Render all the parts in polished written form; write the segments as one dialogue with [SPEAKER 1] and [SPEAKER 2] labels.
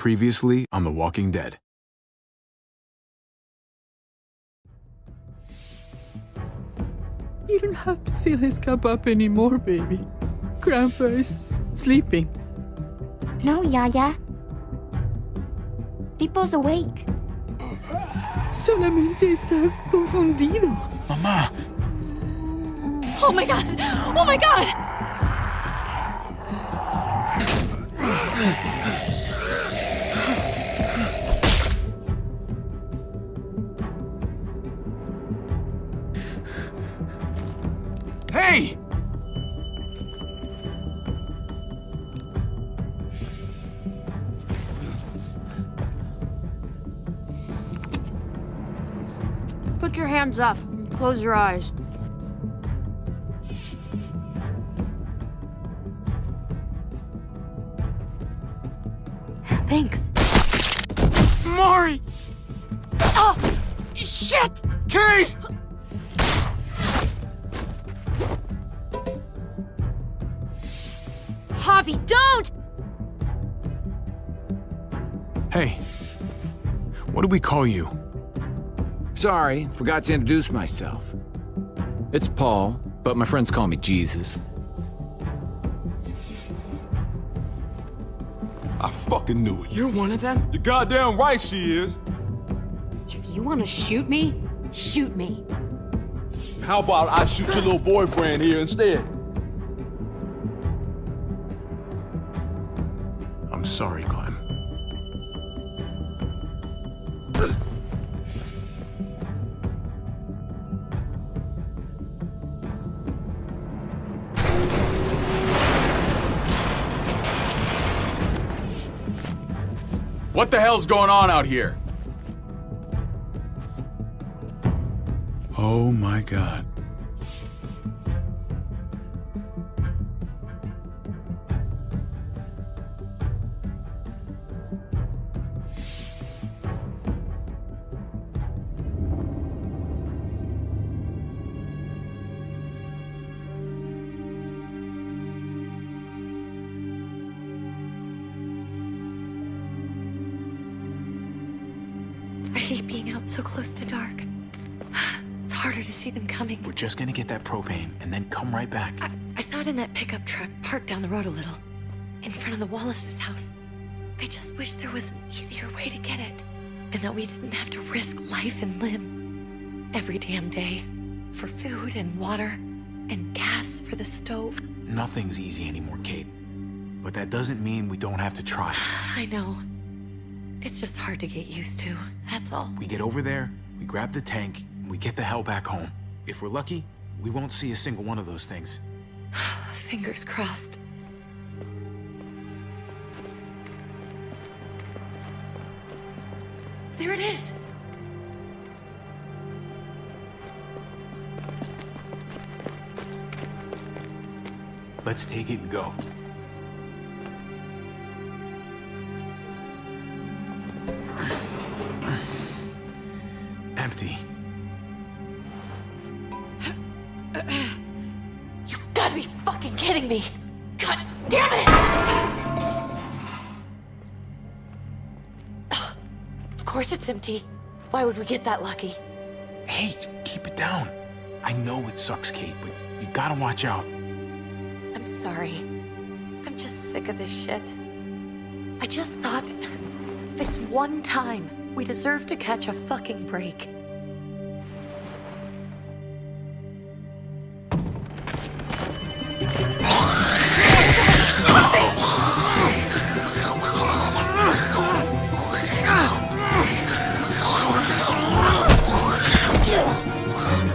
[SPEAKER 1] Previously on The Walking Dead.
[SPEAKER 2] You don't have to fill his cup up anymore, baby. Grandpa is sleeping.
[SPEAKER 3] No, Yaya. Pipo's awake.
[SPEAKER 2] Solamente está confundido.
[SPEAKER 1] Mamá!
[SPEAKER 3] Oh my god! Oh my god!
[SPEAKER 1] Hey!
[SPEAKER 4] Put your hands up and close your eyes.
[SPEAKER 3] Thanks.
[SPEAKER 4] Mari! Oh! Shit!
[SPEAKER 1] Kate!
[SPEAKER 4] Javi, don't!
[SPEAKER 1] Hey. What do we call you?
[SPEAKER 5] Sorry, forgot to introduce myself. It's Paul, but my friends call me Jesus.
[SPEAKER 6] I fucking knew it.
[SPEAKER 4] You're one of them?
[SPEAKER 6] You're goddamn right she is.
[SPEAKER 4] If you want to shoot me, shoot me.
[SPEAKER 6] How about I shoot your little boyfriend here instead?
[SPEAKER 1] I'm sorry, Clem.
[SPEAKER 7] What the hell's going on out here?
[SPEAKER 1] Oh my God.
[SPEAKER 8] I hate being out so close to dark. It's harder to see them coming.
[SPEAKER 1] We're just gonna get that propane and then come right back.
[SPEAKER 8] I saw it in that pickup truck parked down the road a little, in front of the Wallace's house. I just wish there was an easier way to get it, and that we didn't have to risk life and limb every damn day for food and water and gas for the stove.
[SPEAKER 1] Nothing's easy anymore, Kate. But that doesn't mean we don't have to try.
[SPEAKER 8] I know. It's just hard to get used to, that's all.
[SPEAKER 1] We get over there, we grab the tank, and we get the hell back home. If we're lucky, we won't see a single one of those things.
[SPEAKER 8] Fingers crossed. There it is!
[SPEAKER 1] Let's take it and go. Empty.
[SPEAKER 8] You've got to be fucking kidding me! God damn it! Ugh. Of course it's empty. Why would we get that lucky?
[SPEAKER 1] Hey, keep it down. I know it sucks, Kate, but you gotta watch out.
[SPEAKER 8] I'm sorry. I'm just sick of this shit. I just thought, this one time, we deserve to catch a fucking break.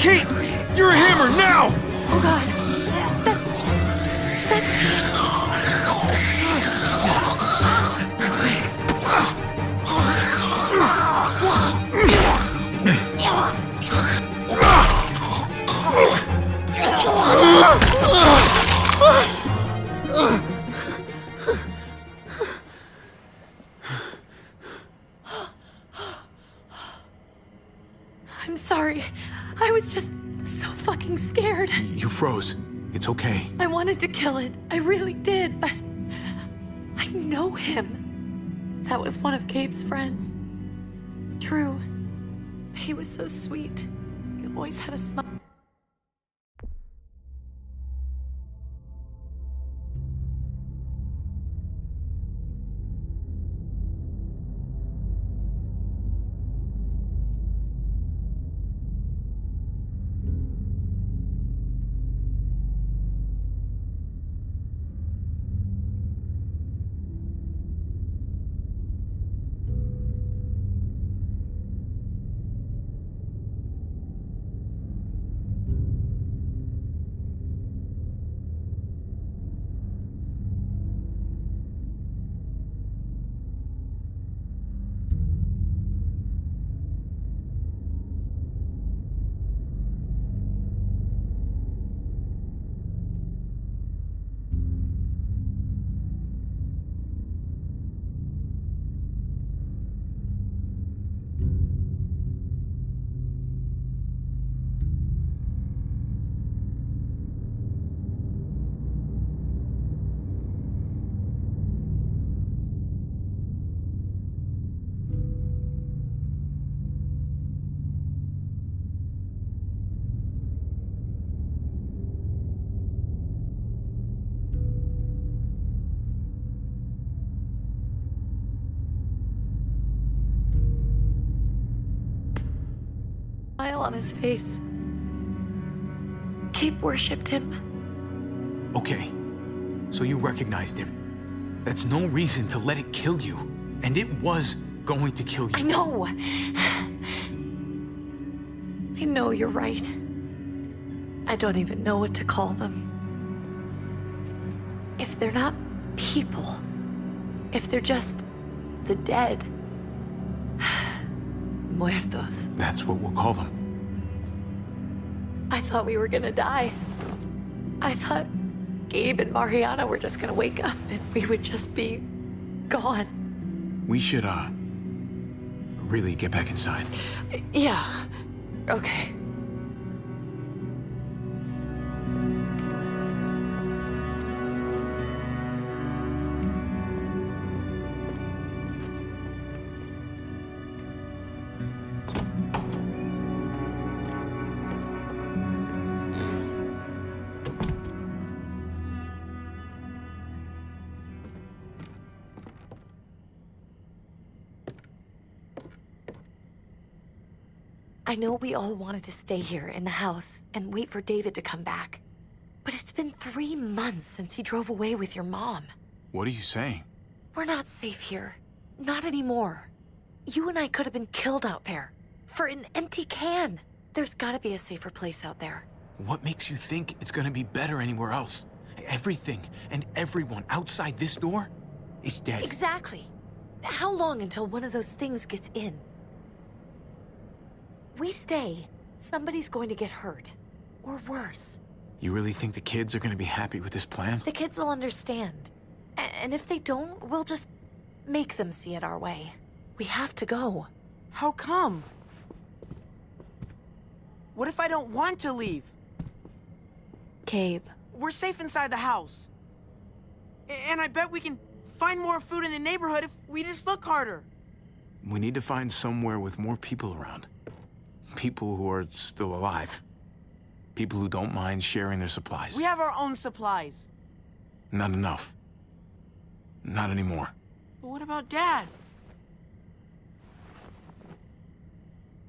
[SPEAKER 7] Kate! You're a hammer now!
[SPEAKER 8] Oh god. That's... I'm sorry. I was just so fucking scared.
[SPEAKER 1] You froze. It's okay.
[SPEAKER 8] I wanted to kill it. I really did, but I know him. That was one of Gabe's friends. Drew. He was so sweet. He always had a smile. Smile on his face. Gabe worshipped him.
[SPEAKER 1] Okay, so you recognized him. That's no reason to let it kill you. And it was going to kill you.
[SPEAKER 8] I know. I know you're right. I don't even know what to call them. If they're not people, if they're just the dead, muertos.
[SPEAKER 1] That's what we'll call them.
[SPEAKER 8] I thought we were gonna die. I thought Gabe and Mariana were just gonna wake up and we would just be gone.
[SPEAKER 1] We should, really get back inside.
[SPEAKER 8] Yeah. Okay. I know we all wanted to stay here in the house and wait for David to come back. But it's been 3 months since he drove away with your mom.
[SPEAKER 1] What are you saying?
[SPEAKER 8] We're not safe here. Not anymore. You and I could have been killed out there. For an empty can. There's gotta be a safer place out there.
[SPEAKER 1] What makes you think it's gonna be better anywhere else? Everything and everyone outside this door is dead.
[SPEAKER 8] Exactly. How long until one of those things gets in? We stay, somebody's going to get hurt. Or worse.
[SPEAKER 1] You really think the kids are gonna be happy with this plan?
[SPEAKER 8] The kids will understand. And if they don't, we'll just make them see it our way. We have to go.
[SPEAKER 9] How come? What if I don't want to leave?
[SPEAKER 8] Gabe.
[SPEAKER 9] We're safe inside the house. And I bet we can find more food in the neighborhood if we just look harder.
[SPEAKER 1] We need to find somewhere with more people around. People who are still alive. People who don't mind sharing their supplies.
[SPEAKER 9] We have our own supplies.
[SPEAKER 1] Not enough. Not anymore.
[SPEAKER 9] But what about Dad?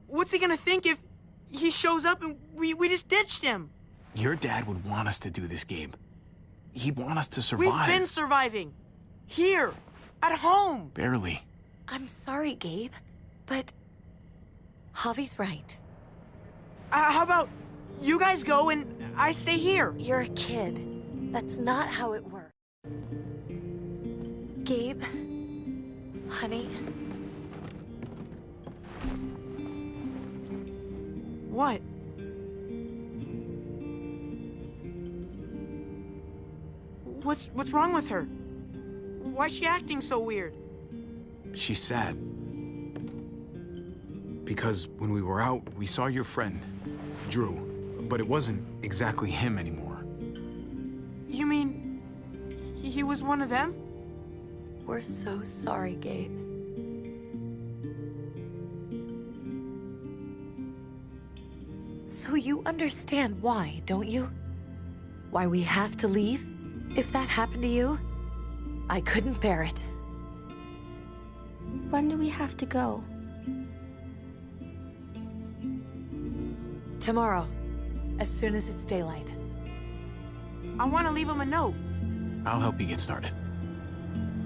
[SPEAKER 9] What's he gonna think if he shows up and we just ditched him?
[SPEAKER 1] Your dad would want us to do this, Gabe. He'd want us to survive.
[SPEAKER 9] We've been surviving. Here. At home.
[SPEAKER 1] Barely.
[SPEAKER 8] I'm sorry, Gabe, but Javi's right.
[SPEAKER 9] How about you guys go and I stay here?
[SPEAKER 8] You're a kid. That's not how it works. Gabe, honey.
[SPEAKER 9] What? What's wrong with her? Why's she acting so weird?
[SPEAKER 1] She's sad. Because when we were out, we saw your friend, Drew. But it wasn't exactly him anymore.
[SPEAKER 9] You mean he was one of them?
[SPEAKER 8] We're so sorry, Gabe. So you understand why, don't you? Why we have to leave? If that happened to you, I couldn't bear it.
[SPEAKER 3] When do we have to go?
[SPEAKER 8] Tomorrow, as soon as it's daylight.
[SPEAKER 9] I want to leave him a note.
[SPEAKER 1] I'll help you get started.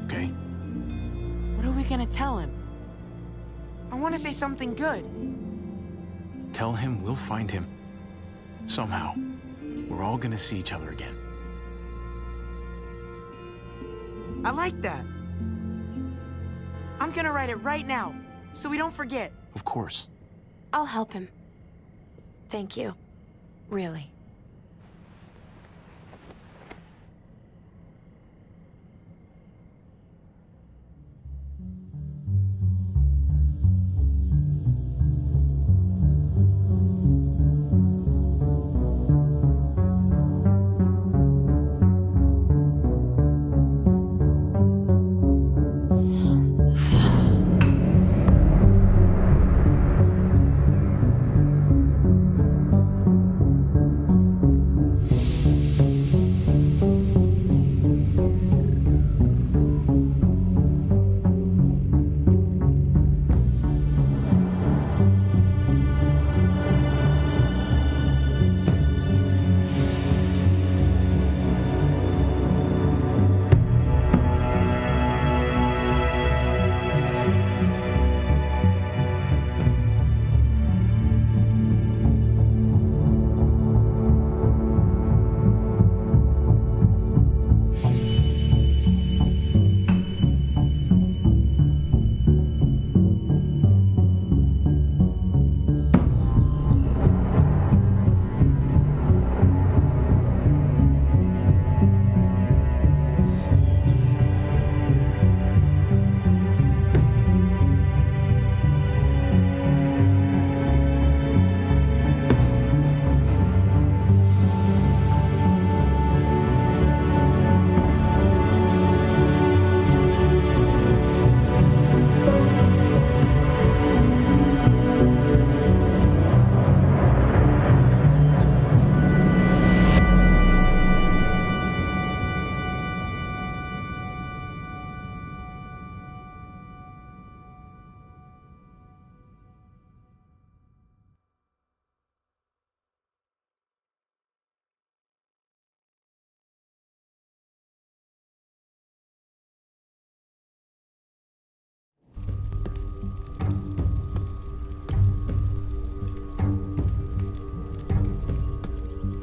[SPEAKER 1] Okay?
[SPEAKER 9] What are we gonna tell him? I want to say something good.
[SPEAKER 1] Tell him we'll find him. Somehow. We're all gonna see each other again.
[SPEAKER 9] I like that. I'm gonna write it right now, so we don't forget.
[SPEAKER 1] Of course.
[SPEAKER 3] I'll help him.
[SPEAKER 8] Thank you. Really.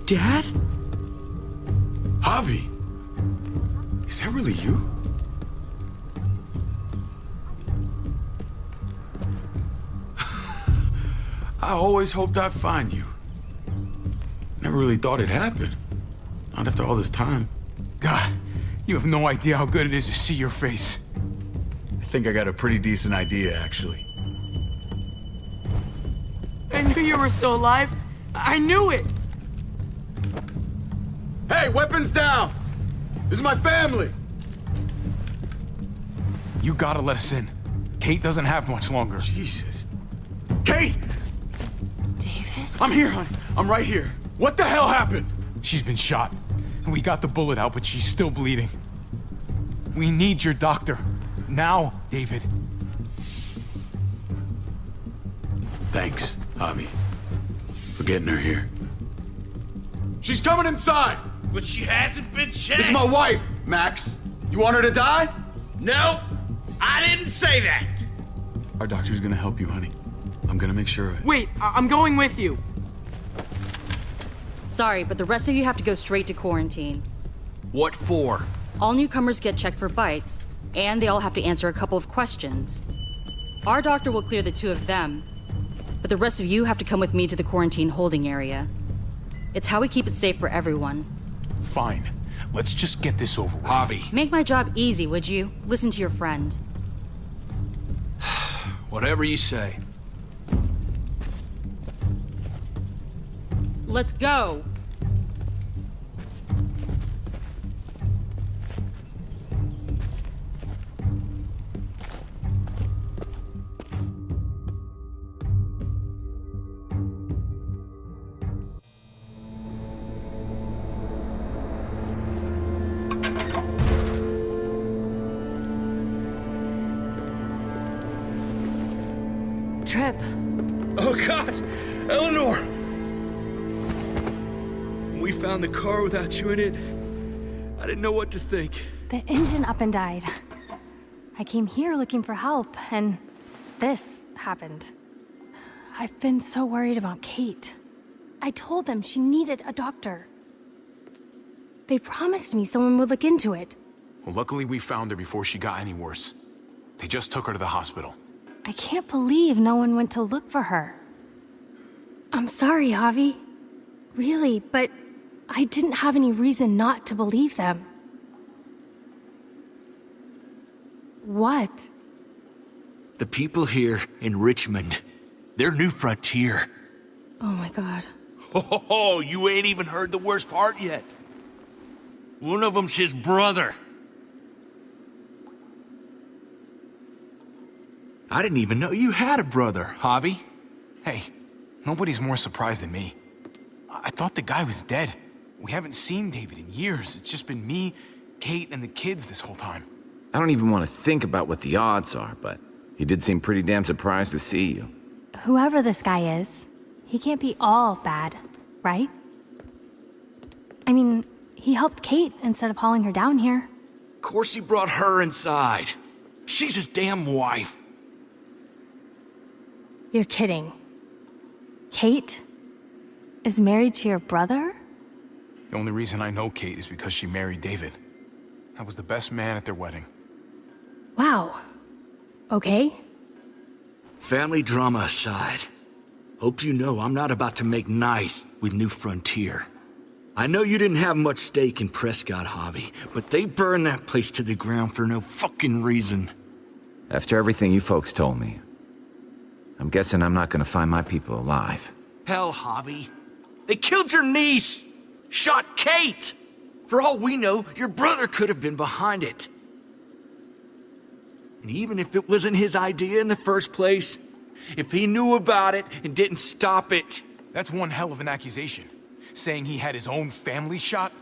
[SPEAKER 9] Dad?
[SPEAKER 7] Javi! Is that really you? I always hoped I'd find you. Never really thought it'd happen. Not after all this time.
[SPEAKER 1] God, you have no idea how good it is to see your face.
[SPEAKER 7] I think I got a pretty decent idea, actually.
[SPEAKER 9] I knew you were still alive. I knew it.
[SPEAKER 7] Hey, weapons down! This is my family!
[SPEAKER 1] You gotta let us in. Kate doesn't have much longer.
[SPEAKER 7] Jesus. Kate!
[SPEAKER 8] David?
[SPEAKER 7] I'm here, honey. I'm right here. What the hell happened?
[SPEAKER 1] She's been shot. We got the bullet out, but she's still bleeding. We need your doctor. Now, David.
[SPEAKER 7] Thanks, Javi, for getting her here. She's coming inside!
[SPEAKER 10] But she hasn't been checked.
[SPEAKER 7] This is my wife, Max. You want her to die?
[SPEAKER 10] No, I didn't say that.
[SPEAKER 7] Our doctor's gonna help you, honey. I'm gonna make sure of it.
[SPEAKER 9] Wait, I'm going with you.
[SPEAKER 11] Sorry, but the rest of you have to go straight to quarantine.
[SPEAKER 10] What for?
[SPEAKER 11] All newcomers get checked for bites, and they all have to answer a couple of questions. Our doctor will clear the two of them, but the rest of you have to come with me to the quarantine holding area. It's how we keep it safe for everyone.
[SPEAKER 1] Fine. Let's just get this over with.
[SPEAKER 10] Javi.
[SPEAKER 11] Make my job easy, would you? Listen to your friend.
[SPEAKER 10] Whatever you say.
[SPEAKER 11] Let's go!
[SPEAKER 8] Trip.
[SPEAKER 10] Oh, God! Eleanor! When we found the car without you in it, I didn't know what to think.
[SPEAKER 12] The engine up and died. I came here looking for help, and this happened. I've been so worried about Kate. I told them she needed a doctor. They promised me someone would look into it.
[SPEAKER 1] Well, luckily we found her before she got any worse. They just took her to the hospital.
[SPEAKER 12] I can't believe no one went to look for her. I'm sorry, Javi. Really, but I didn't have any reason not to believe them. What?
[SPEAKER 10] The people here in Richmond, they're New Frontier.
[SPEAKER 12] Oh my God.
[SPEAKER 10] Oh, you ain't even heard the worst part yet. One of them's his brother. I didn't even know you had a brother, Javi.
[SPEAKER 1] Hey, nobody's more surprised than me. I thought the guy was dead. We haven't seen David in years. It's just been me, Kate, and the kids this whole time.
[SPEAKER 5] I don't even want to think about what the odds are, but he did seem pretty damn surprised to see you.
[SPEAKER 12] Whoever this guy is, he can't be all bad, right? I mean, he helped Kate instead of hauling her down here.
[SPEAKER 10] Of course he brought her inside. She's his damn wife.
[SPEAKER 12] You're kidding. Kate is married to your brother?
[SPEAKER 1] The only reason I know Kate is because she married David. I was the best man at their wedding.
[SPEAKER 12] Wow. Okay.
[SPEAKER 10] Family drama aside, hope you know I'm not about to make nice with New Frontier. I know you didn't have much stake in Prescott, Javi, but they burned that place to the ground for no fucking reason.
[SPEAKER 5] After everything you folks told me, I'm guessing I'm not gonna find my people alive.
[SPEAKER 10] Hell, Javi. They killed your niece! Shot Kate! For all we know, your brother could have been behind it. And even if it wasn't his idea in the first place, if he knew about it and didn't stop it...
[SPEAKER 1] That's one hell of an accusation. Saying he had his own family shot?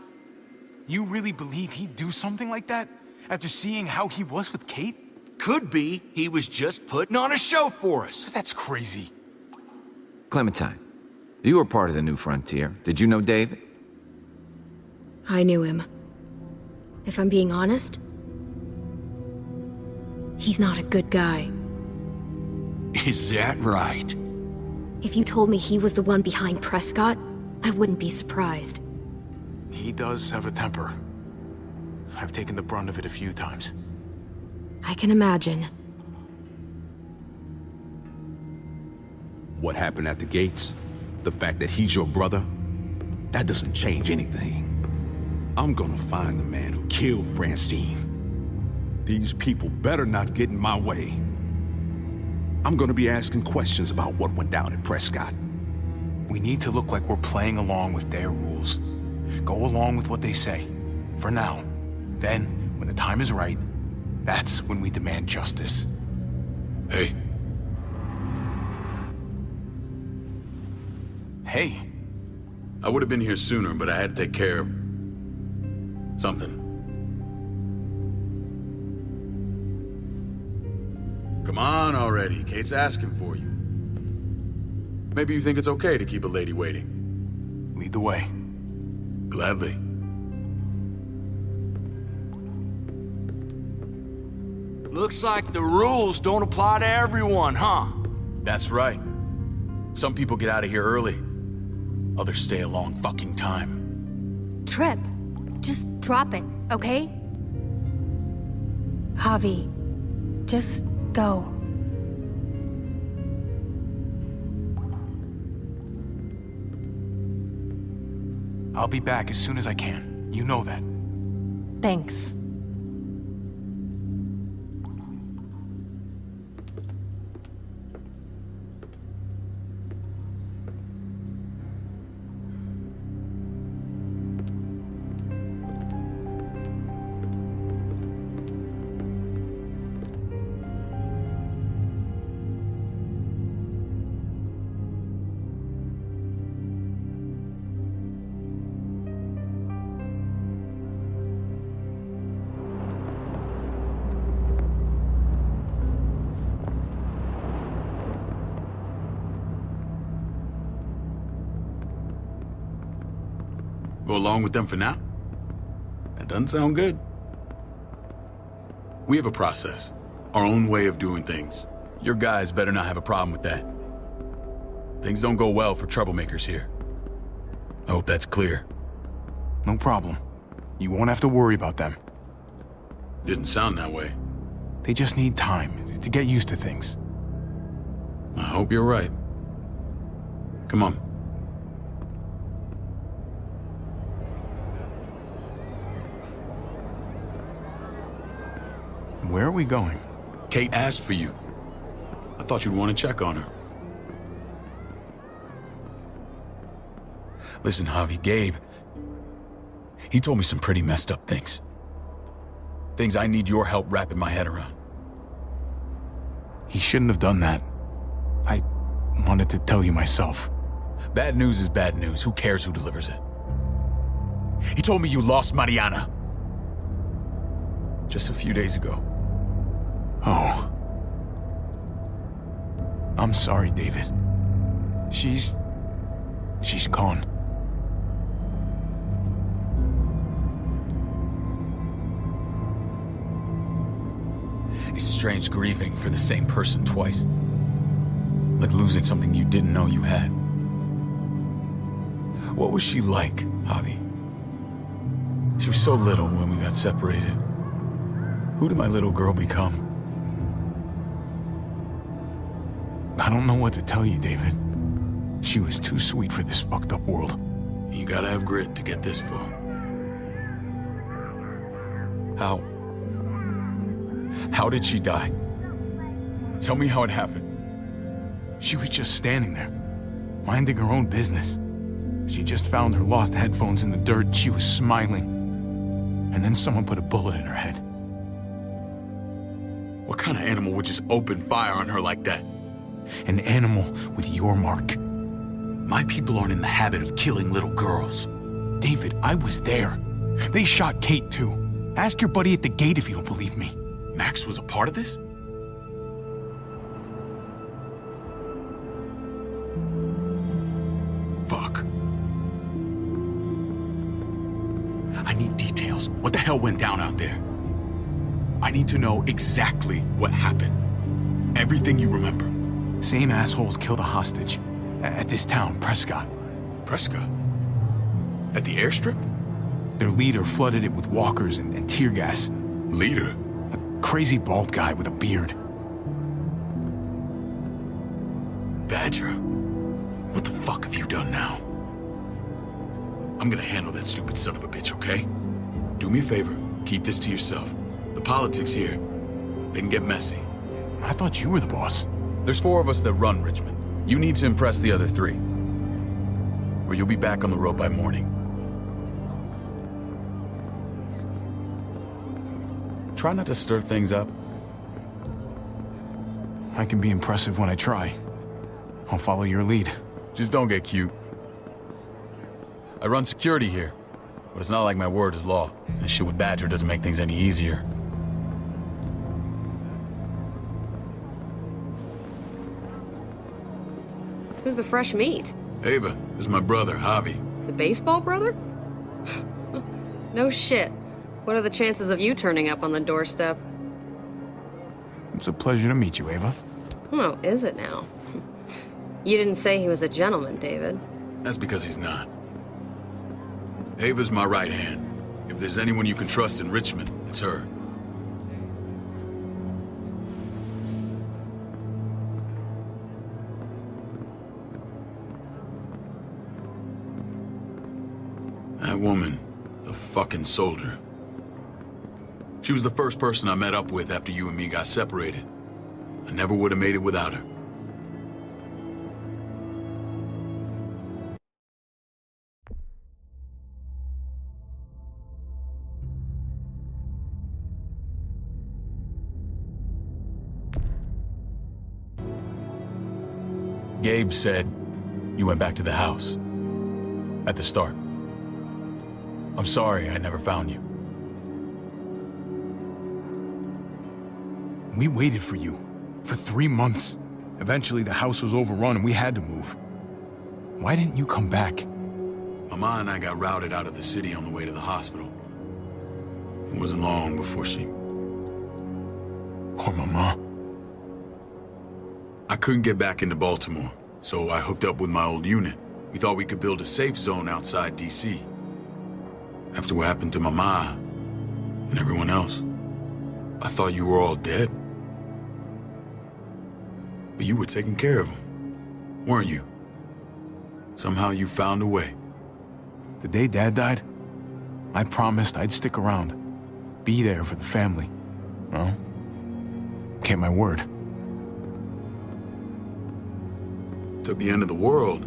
[SPEAKER 1] You really believe he'd do something like that? After seeing how he was with Kate?
[SPEAKER 10] Could be he was just putting on a show for us.
[SPEAKER 1] That's crazy.
[SPEAKER 5] Clementine, you were part of the New Frontier. Did you know David?
[SPEAKER 8] I knew him. If I'm being honest, he's not a good guy.
[SPEAKER 10] Is that right?
[SPEAKER 8] If you told me he was the one behind Prescott, I wouldn't be surprised.
[SPEAKER 1] He does have a temper. I've taken the brunt of it a few times.
[SPEAKER 8] I can imagine.
[SPEAKER 6] What happened at the gates? The fact that he's your brother? That doesn't change anything. I'm gonna find the man who killed Francine. These people better not get in my way. I'm gonna be asking questions about what went down at Prescott.
[SPEAKER 1] We need to look like we're playing along with their rules. Go along with what they say. For now. Then, when the time is right, that's when we demand justice.
[SPEAKER 7] Hey.
[SPEAKER 1] Hey.
[SPEAKER 7] I would have been here sooner, but I had to take care of... something. Come on already. Kate's asking for you. Maybe you think it's okay to keep a lady waiting.
[SPEAKER 1] Lead the way.
[SPEAKER 7] Gladly.
[SPEAKER 10] Looks like the rules don't apply to everyone, huh?
[SPEAKER 7] That's right. Some people get out of here early. Others stay a long fucking time.
[SPEAKER 12] Trip, just drop it, okay? Javi, just go.
[SPEAKER 1] I'll be back as soon as I can. You know that.
[SPEAKER 12] Thanks.
[SPEAKER 7] along with them for now? That doesn't sound good. We have a process, our own way of doing things. Your guys better not have a problem with that. Things don't go well for troublemakers here. I hope that's clear.
[SPEAKER 1] No problem. You won't have to worry about them.
[SPEAKER 7] Didn't sound that way.
[SPEAKER 1] They just need time to get used to things.
[SPEAKER 7] I hope you're right. Come on.
[SPEAKER 1] Where are we going?
[SPEAKER 7] Kate asked for you. I thought you'd want to check on her. Listen, Javi, Gabe, he told me some pretty messed up things. Things I need your help wrapping my head around.
[SPEAKER 1] He shouldn't have done that. I wanted to tell you myself.
[SPEAKER 7] Bad news is bad news. Who cares who delivers it? He told me you lost Mariana. Just a few days ago.
[SPEAKER 1] Oh. I'm sorry, David. She's gone.
[SPEAKER 7] It's strange grieving for the same person twice. Like losing something you didn't know you had. What was she like, Javi? She was so little when we got separated. Who did my little girl become?
[SPEAKER 1] I don't know what to tell you, David. She was too sweet for this fucked up world.
[SPEAKER 7] You gotta have grit to get this far. How did she die? Tell me how it happened.
[SPEAKER 1] She was just standing there, minding her own business. She just found her lost headphones in the dirt. She was smiling. And then someone put a bullet in her head.
[SPEAKER 7] What kind of animal would just open fire on her like that?
[SPEAKER 1] An animal with your mark.
[SPEAKER 7] My people aren't in the habit of killing little girls.
[SPEAKER 1] David, I was there. They shot Kate too. Ask your buddy at the gate if you don't believe me.
[SPEAKER 7] Max was a part of this? Fuck. I need details. What the hell went down out there? I need to know exactly what happened. Everything you remember.
[SPEAKER 1] Same assholes killed a hostage. At this town, Prescott.
[SPEAKER 7] Prescott? At the airstrip?
[SPEAKER 1] Their leader flooded it with walkers and tear gas.
[SPEAKER 7] Leader?
[SPEAKER 1] A crazy bald guy with a beard.
[SPEAKER 7] Badger? What the fuck have you done now? I'm gonna handle that stupid son of a bitch, okay? Do me a favor, keep this to yourself. The politics here, they can get messy.
[SPEAKER 1] I thought you were the boss.
[SPEAKER 7] There's 4 of us that run Richmond. You need to impress the other 3. Or you'll be back on the road by morning. Try not to stir things up.
[SPEAKER 1] I can be impressive when I try. I'll follow your lead.
[SPEAKER 7] Just don't get cute. I run security here, but it's not like my word is law. This shit with Badger doesn't make things any easier.
[SPEAKER 4] Who's the fresh meat?
[SPEAKER 7] Ava, this is my brother, Javi.
[SPEAKER 4] The baseball brother? No shit. What are the chances of you turning up on the doorstep?
[SPEAKER 1] It's a pleasure to meet you, Ava.
[SPEAKER 4] Oh, is it now? You didn't say he was a gentleman, David.
[SPEAKER 7] That's because he's not. Ava's my right hand. If there's anyone you can trust in Richmond, it's her. That woman, the fucking soldier. She was the first person I met up with after you and me got separated. I never would have made it without her. Gabe said you went back to the house. At the start. I'm sorry I never found you.
[SPEAKER 1] We waited for you. For 3 months. Eventually the house was overrun and we had to move. Why didn't you come back?
[SPEAKER 7] Mama and I got routed out of the city on the way to the hospital. It wasn't long before she...
[SPEAKER 1] Poor Mama.
[SPEAKER 7] I couldn't get back into Baltimore, so I hooked up with my old unit. We thought we could build a safe zone outside D.C. After what happened to Mama and everyone else, I thought you were all dead. But you were taking care of them, weren't you? Somehow you found a way.
[SPEAKER 1] The day Dad died, I promised I'd stick around, be there for the family. Well, kept my word.
[SPEAKER 7] Took the end of the world,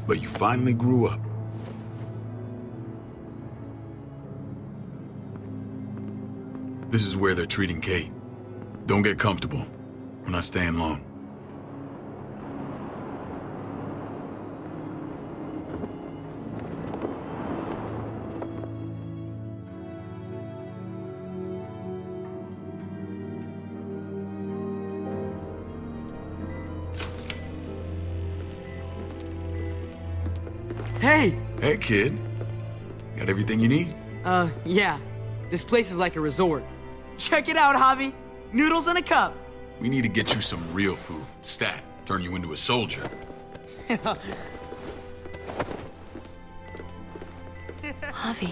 [SPEAKER 7] but you finally grew up. This is where they're treating Kate. Don't get comfortable. We're not staying long.
[SPEAKER 9] Hey!
[SPEAKER 7] Hey, kid. Got everything you need?
[SPEAKER 9] Yeah. This place is like a resort. Check it out, Javi. Noodles in a cup.
[SPEAKER 7] We need to get you some real food. Stat. Turn you into a soldier.
[SPEAKER 8] Javi,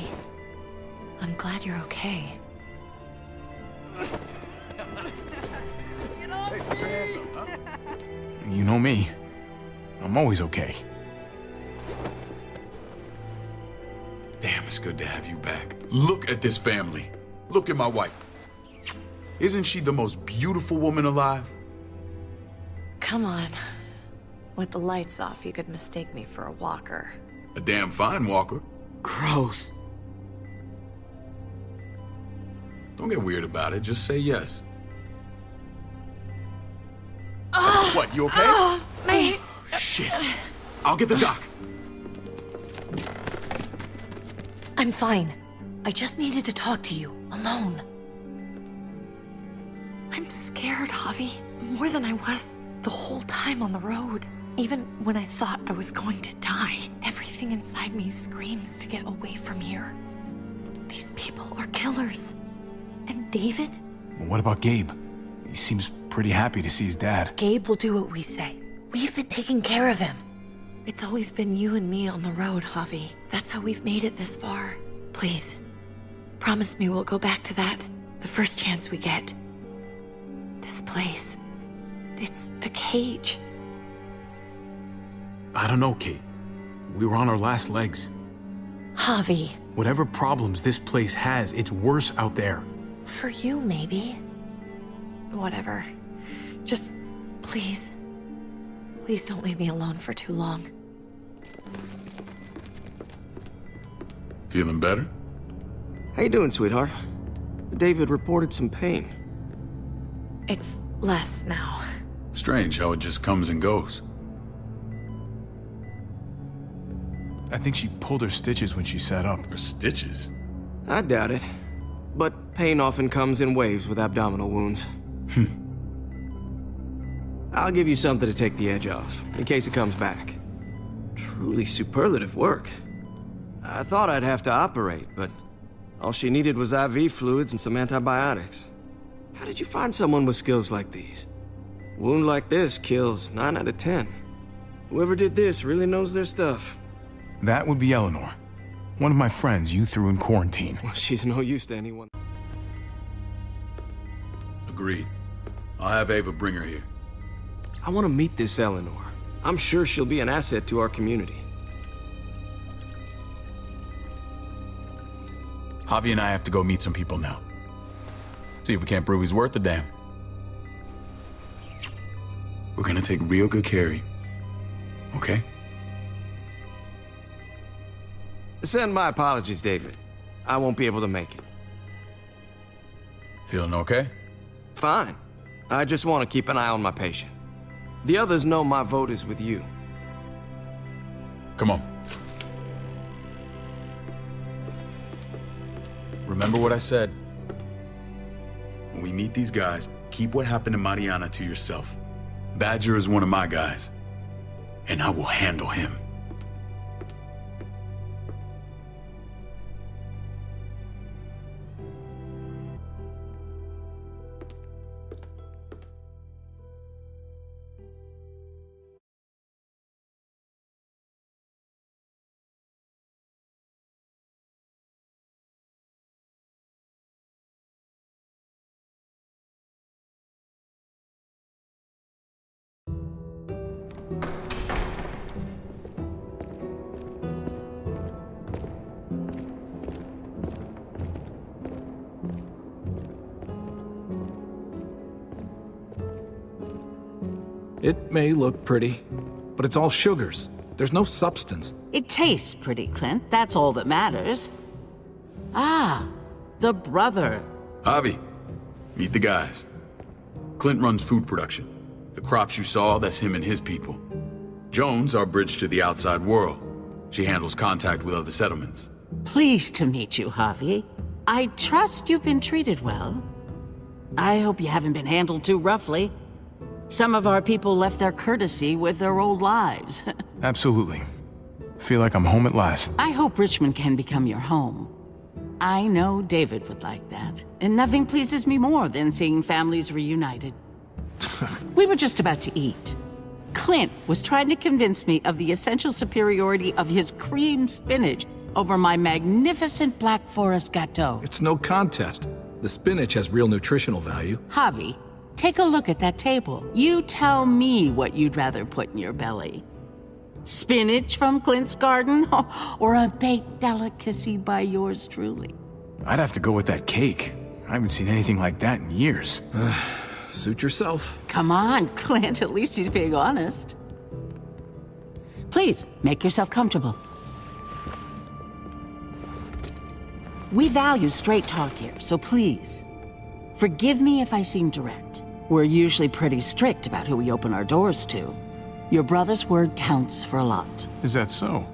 [SPEAKER 8] I'm glad you're okay.
[SPEAKER 1] You know me. I'm always okay.
[SPEAKER 7] Damn, it's good to have you back. Look at this family. Look at my wife. Isn't she the most beautiful woman alive?
[SPEAKER 8] Come on. With the lights off, you could mistake me for a walker.
[SPEAKER 7] A damn fine walker.
[SPEAKER 9] Gross.
[SPEAKER 7] Don't get weird about it. Just say yes. What, you okay?
[SPEAKER 8] My...
[SPEAKER 7] Shit. I'll get the doc.
[SPEAKER 8] I'm fine. I just needed to talk to you, alone. I'm scared, Javi. More than I was the whole time on the road. Even when I thought I was going to die, everything inside me screams to get away from here. These people are killers. And David?
[SPEAKER 1] Well, what about Gabe? He seems pretty happy to see his dad.
[SPEAKER 8] Gabe will do what we say. We've been taking care of him. It's always been you and me on the road, Javi. That's how we've made it this far. Please, promise me we'll go back to that the first chance we get. This place, it's a cage.
[SPEAKER 1] I don't know, Kate. We were on our last legs.
[SPEAKER 8] Javi.
[SPEAKER 1] Whatever problems this place has, it's worse out there.
[SPEAKER 8] For you, maybe. Whatever. Just, please. Please don't leave me alone for too long.
[SPEAKER 7] Feeling better?
[SPEAKER 13] How you doing, sweetheart? David reported some pain.
[SPEAKER 8] It's less now.
[SPEAKER 7] Strange how it just comes and goes.
[SPEAKER 1] I think she pulled her stitches when she sat up.
[SPEAKER 7] Her stitches?
[SPEAKER 13] I doubt it. But pain often comes in waves with abdominal wounds. I'll give you something to take the edge off, in case it comes back. Truly superlative work. I thought I'd have to operate, but all she needed was IV fluids and some antibiotics. How did you find someone with skills like these? A wound like this kills 9 out of 10. Whoever did this really knows their stuff.
[SPEAKER 1] That would be Eleanor. One of my friends you threw in quarantine.
[SPEAKER 13] Well, she's no use to anyone.
[SPEAKER 7] Agreed. I'll have Ava bring her here.
[SPEAKER 13] I want to meet this Eleanor. I'm sure she'll be an asset to our community.
[SPEAKER 7] Javi and I have to go meet some people now. See if we can't prove he's worth the damn. We're gonna take real good care of you. Okay?
[SPEAKER 13] Send my apologies, David. I won't be able to make it.
[SPEAKER 7] Feeling okay?
[SPEAKER 13] Fine. I just want to keep an eye on my patient. The others know my vote is with you.
[SPEAKER 7] Come on. Remember what I said. When we meet these guys, keep what happened to Mariana to yourself. Badger is one of my guys, and I will handle him.
[SPEAKER 5] It may look pretty, but it's all sugars. There's no substance.
[SPEAKER 14] It tastes pretty, Clint. That's all that matters. Ah, the brother.
[SPEAKER 7] Javi, meet the guys. Clint runs food production. The crops you saw, that's him and his people. Jones, our bridge to the outside world. She handles contact with other settlements.
[SPEAKER 14] Pleased to meet you, Javi. I trust you've been treated well. I hope you haven't been handled too roughly. Some of our people left their courtesy with their old lives.
[SPEAKER 1] Absolutely. Feel like I'm home at last.
[SPEAKER 14] I hope Richmond can become your home. I know David would like that, and nothing pleases me more than seeing families reunited. We were just about to eat. Clint was trying to convince me of the essential superiority of his cream spinach over my magnificent Black Forest gâteau.
[SPEAKER 5] It's no contest. The spinach has real nutritional value.
[SPEAKER 14] Javi, take a look at that table. You tell me what you'd rather put in your belly. Spinach from Clint's garden, or a baked delicacy by yours truly?
[SPEAKER 1] I'd have to go with that cake. I haven't seen anything like that in years.
[SPEAKER 5] Suit yourself.
[SPEAKER 14] Come on, Clint, at least he's being honest. Please, make yourself comfortable. We value straight talk here, so please, forgive me if I seem direct. We're usually pretty strict about who we open our doors to. Your brother's word counts for a lot.
[SPEAKER 1] Is that so?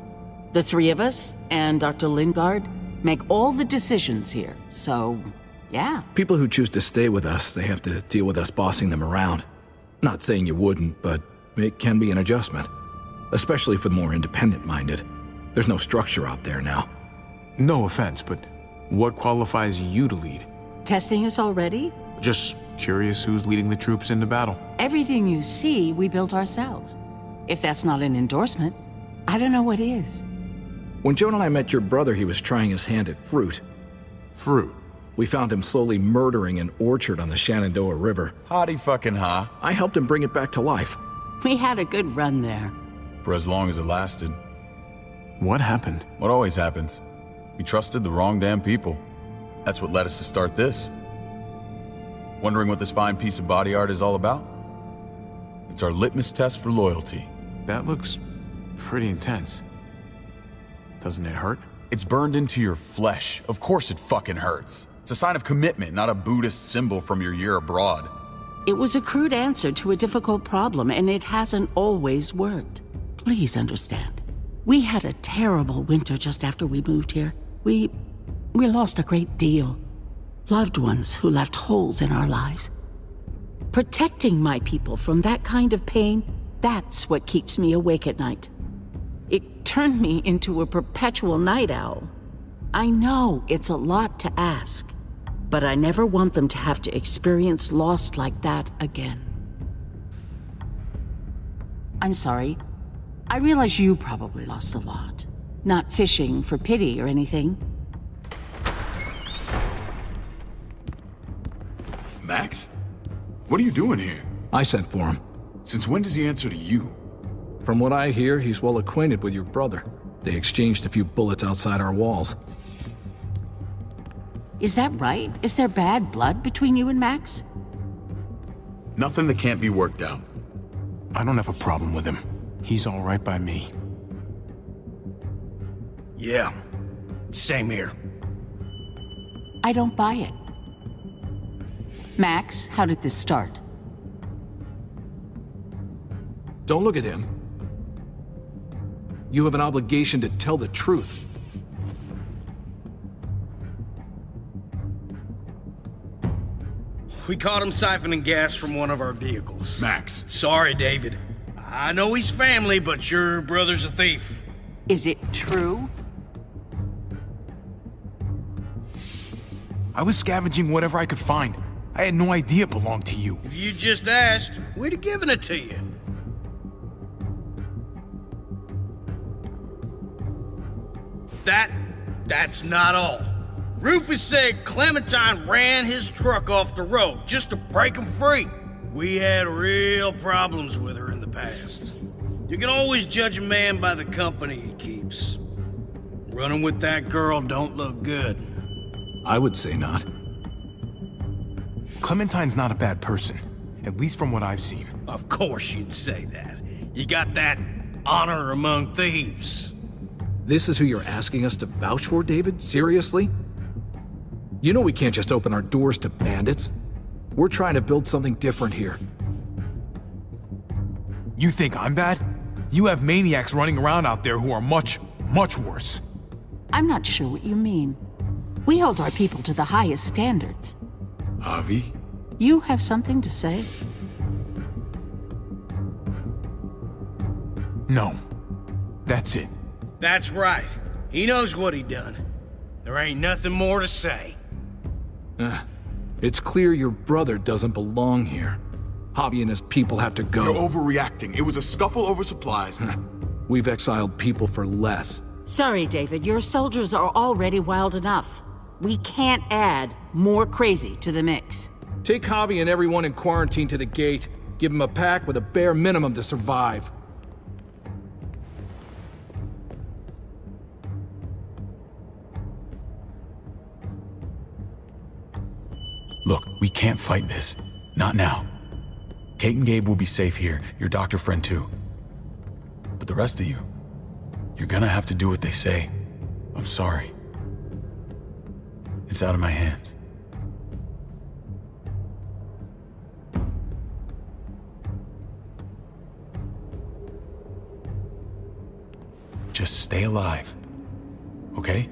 [SPEAKER 14] The three of us and Dr. Lingard make all the decisions here, so yeah.
[SPEAKER 5] People who choose to stay with us, they have to deal with us bossing them around. Not saying you wouldn't, but it can be an adjustment. Especially for the more independent-minded. There's no structure out there now.
[SPEAKER 1] No offense, but what qualifies you to lead?
[SPEAKER 14] Testing us already?
[SPEAKER 1] Just curious who's leading the troops into battle.
[SPEAKER 14] Everything you see, we built ourselves. If that's not an endorsement, I don't know what is.
[SPEAKER 5] When Joan and I met your brother, he was trying his hand at fruit.
[SPEAKER 1] Fruit?
[SPEAKER 5] We found him slowly murdering an orchard on the Shenandoah River.
[SPEAKER 7] Howdy fucking ha.
[SPEAKER 5] I helped him bring it back to life.
[SPEAKER 14] We had a good run there.
[SPEAKER 7] For as long as it lasted.
[SPEAKER 1] What happened?
[SPEAKER 7] What always happens. We trusted the wrong damn people. That's what led us to start this. Wondering what this fine piece of body art is all about? It's our litmus test for loyalty.
[SPEAKER 1] That looks pretty intense. Doesn't it hurt?
[SPEAKER 7] It's burned into your flesh. Of course it fucking hurts. It's a sign of commitment, not a Buddhist symbol from your year abroad.
[SPEAKER 14] It was a crude answer to a difficult problem, and it hasn't always worked. Please understand. We had a terrible winter just after we moved here. We lost a great deal. Loved ones who left holes in our lives. Protecting my people from that kind of pain, that's what keeps me awake at night. It turned me into a perpetual night owl. I know it's a lot to ask, but I never want them to have to experience loss like that again. I'm sorry. I realize you probably lost a lot. Not fishing for pity or anything.
[SPEAKER 7] Max? What are you doing here?
[SPEAKER 5] I sent for him.
[SPEAKER 7] Since when does he answer to you?
[SPEAKER 5] From what I hear, he's well acquainted with your brother. They exchanged a few bullets outside our walls.
[SPEAKER 14] Is that right? Is there bad blood between you and Max?
[SPEAKER 7] Nothing that can't be worked out.
[SPEAKER 1] I don't have a problem with him. He's all right by me.
[SPEAKER 15] Yeah, same here.
[SPEAKER 14] I don't buy it. Max, how did this start?
[SPEAKER 5] Don't look at him. You have an obligation to tell the truth.
[SPEAKER 15] We caught him siphoning gas from one of our vehicles.
[SPEAKER 7] Max.
[SPEAKER 15] Sorry, David. I know he's family, but your brother's a thief.
[SPEAKER 14] Is it true?
[SPEAKER 1] I was scavenging whatever I could find. I had no idea it belonged to you.
[SPEAKER 15] If you just asked, we'd have given it to you. That's not all. Rufus said Clementine ran his truck off the road just to break him free. We had real problems with her in the past. You can always judge a man by the company he keeps. Running with that girl don't look good.
[SPEAKER 5] I would say not.
[SPEAKER 1] Clementine's not a bad person. at least from what I've seen.
[SPEAKER 15] Of course you'd say that. You got that honor among thieves.
[SPEAKER 5] This is who you're asking us to vouch for, David? Seriously? You know we can't just open our doors to bandits. We're trying to build something different here.
[SPEAKER 1] You think I'm bad? You have maniacs running around out there who are much, much worse.
[SPEAKER 14] I'm not sure what you mean. We hold our people to the highest standards.
[SPEAKER 7] Javi?
[SPEAKER 14] You have something to say?
[SPEAKER 1] No. That's it.
[SPEAKER 15] That's right. He knows what he done. There ain't nothing more to say.
[SPEAKER 5] It's clear your brother doesn't belong here. Javi and his people have to go.
[SPEAKER 7] You're overreacting. It was a scuffle over supplies.
[SPEAKER 5] We've exiled people for less.
[SPEAKER 14] Sorry, David. Your soldiers are already wild enough. We can't add more crazy to the mix.
[SPEAKER 5] Take Javi and everyone in quarantine to the gate. Give them a pack with a bare minimum to survive.
[SPEAKER 7] Look, we can't fight this. Not now. Kate and Gabe will be safe here, your doctor friend too. But the rest of you, you're gonna have to do what they say. I'm sorry. It's out of my hands. Just stay alive, okay?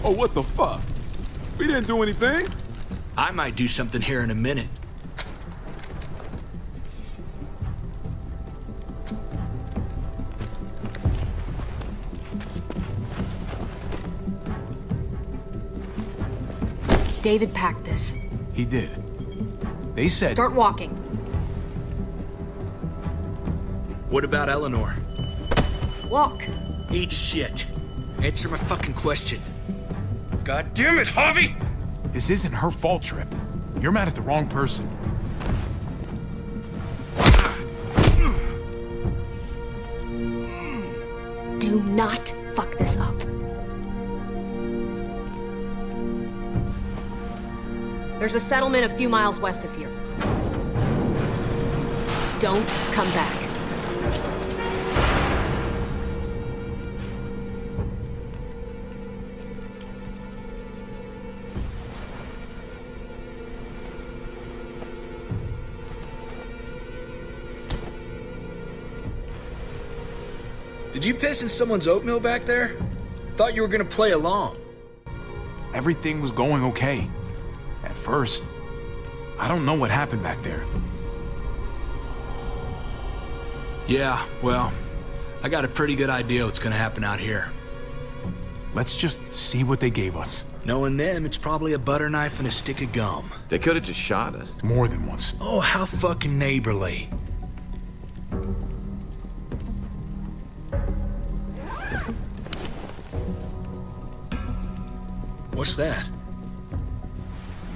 [SPEAKER 6] Oh, what the fuck? We didn't do anything.
[SPEAKER 10] I might do something here in a minute.
[SPEAKER 4] David packed this.
[SPEAKER 1] He did. They said...
[SPEAKER 4] Start walking.
[SPEAKER 10] What about Eleanor?
[SPEAKER 4] Walk.
[SPEAKER 10] Eat shit. Answer my fucking question. God damn it, Javi!
[SPEAKER 1] This isn't her fault, Trip. You're mad at the wrong person.
[SPEAKER 4] Do not fuck this up. There's a settlement a few miles west of here. Don't come back.
[SPEAKER 10] Did you piss in someone's oatmeal back there? Thought you were gonna play along.
[SPEAKER 1] Everything was going okay. At first. I don't know what happened back there.
[SPEAKER 10] Yeah, well, I got a pretty good idea what's gonna happen out here.
[SPEAKER 1] Let's just see what they gave us.
[SPEAKER 10] Knowing them, it's probably a butter knife and a stick of gum.
[SPEAKER 16] They could have just shot us.
[SPEAKER 1] More than once.
[SPEAKER 10] Oh, how fucking neighborly. What's that?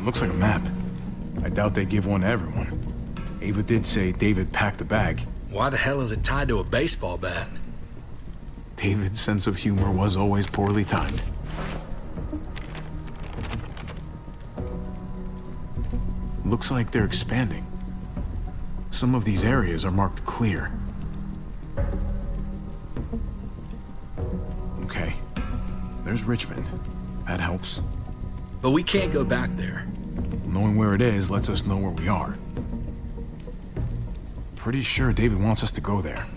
[SPEAKER 1] Looks like a map. I doubt they give one to everyone. Ava did say David packed the bag.
[SPEAKER 10] Why the hell is it tied to a baseball bat?
[SPEAKER 1] David's sense of humor was always poorly timed. Looks like they're expanding. Some of these areas are marked clear. Okay. There's Richmond. That helps.
[SPEAKER 10] But we can't go back there.
[SPEAKER 1] Knowing where it is lets us know where we are. Pretty sure David wants us to go there.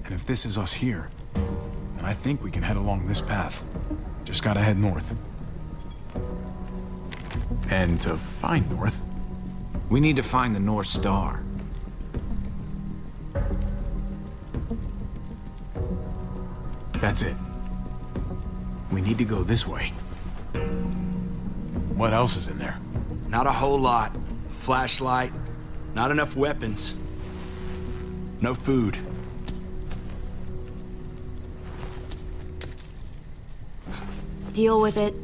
[SPEAKER 1] And if this is us here, then I think we can head along this path. Just gotta head north. And to find north...
[SPEAKER 16] We need to find the North Star.
[SPEAKER 1] That's it. We need to go this way. What else is in there?
[SPEAKER 10] Not a whole lot. Flashlight, not enough weapons. No food.
[SPEAKER 3] Deal with it.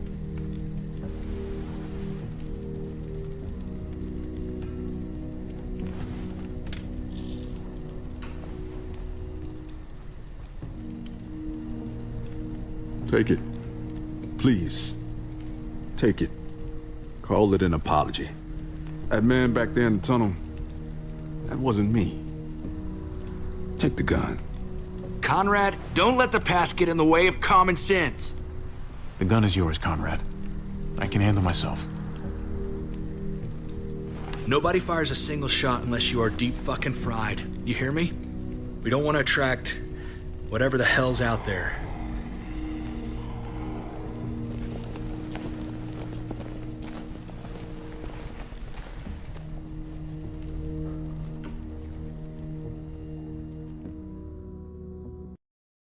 [SPEAKER 6] Take it. Please. Take it. Call it an apology. That man back there in the tunnel, that wasn't me. Take the gun.
[SPEAKER 10] Conrad, don't let the past get in the way of common sense.
[SPEAKER 1] The gun is yours, Conrad. I can handle myself.
[SPEAKER 10] Nobody fires a single shot unless you are deep fucking fried. You hear me? We don't want to attract whatever the hell's out there.